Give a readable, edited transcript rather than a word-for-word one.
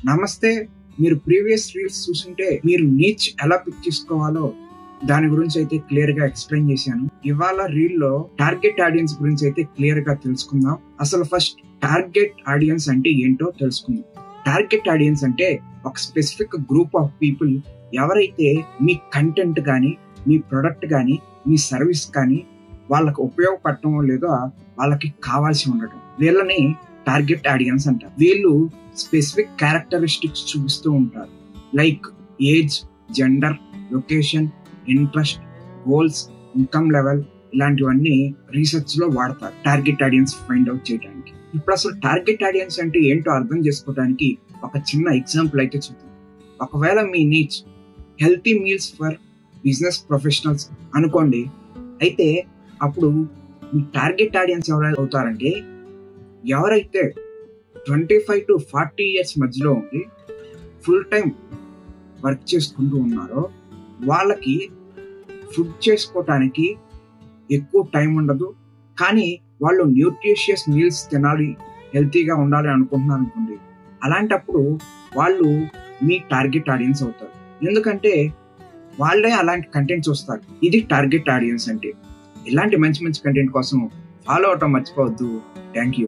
నమస్తే. మీరు previous reels చూస్తుంటే మీరు నీచ్ ఎలా పిక్ చేసుకోవాలో దాని గురించి అయితే క్లియర్ గా ఎక్స్ప్లెయిన్ చేశాను. ఇవాళ రీల్ లో టార్గెట్ ఆడియన్స్ గురించి అయితే క్లియర్ గా తెలుసుకుందాం. అసలు ఫస్ట్ టార్గెట్ ఆడియన్స్ అంటే ఏంటో తెలుసుకుందాం. టార్గెట్ ఆడియన్స్ అంటే ఒక స్పెసిఫిక్ గ్రూప్ ఆఫ్ పీపుల్ ఎవరైతే మీ కంటెంట్ కానీ, మీ ప్రొడక్ట్ కానీ, మీ సర్వీస్ కానీ వాళ్ళకి ఉపయోగపడటం లేదో వాళ్ళకి కావాల్సి ఉండటం, వీళ్ళని టార్గెట్ ఆడియన్స్ అంటారు. వీళ్ళు స్పెసిఫిక్ క్యారెక్టరిస్టిక్స్ చూపిస్తూ ఉంటారు. Like age, gender, location, interest, goals, income level, ఇలాంటివన్నీ రీసెర్చ్ లో వాడతారు టార్గెట్ ఆడియన్స్ ఫైండ్ అవుట్ చేయడానికి. ఇప్పుడు అసలు టార్గెట్ ఆడియన్స్ అంటే ఏంటో అర్థం చేసుకోవడానికి ఒక చిన్న ఎగ్జాంపుల్ అయితే చూద్దాం. ఒకవేళ మీ niche healthy meals for business professionals అనుకోండి, అయితే అప్పుడు మీ టార్గెట్ ఆడియన్స్ ఎవరైతే అవుతారంటే ఎవరైతే 25 to 40 years మధ్యలో ఉండి ఫుల్ టైం వర్క్ చేసుకుంటూ ఉన్నారో వాళ్ళకి ఫుడ్ చేసుకోవటానికి ఎక్కువ టైం ఉండదు, కానీ వాళ్ళు న్యూట్రిషియస్ మీల్స్ తినాలి, హెల్తీగా ఉండాలి అనుకుంటున్నారు అనుకోండి, అలాంటప్పుడు వాళ్ళు మీ టార్గెట్ ఆడియన్స్ అవుతారు. ఎందుకంటే వాళ్ళే అలాంటి కంటెంట్ చూస్తారు. ఇది టార్గెట్ ఆడియన్స్ అంటే. ఇలాంటి మంచి మంచి కంటెంట్ కోసం ఫాలో అవటం మర్చిపోవద్దు. Thank you.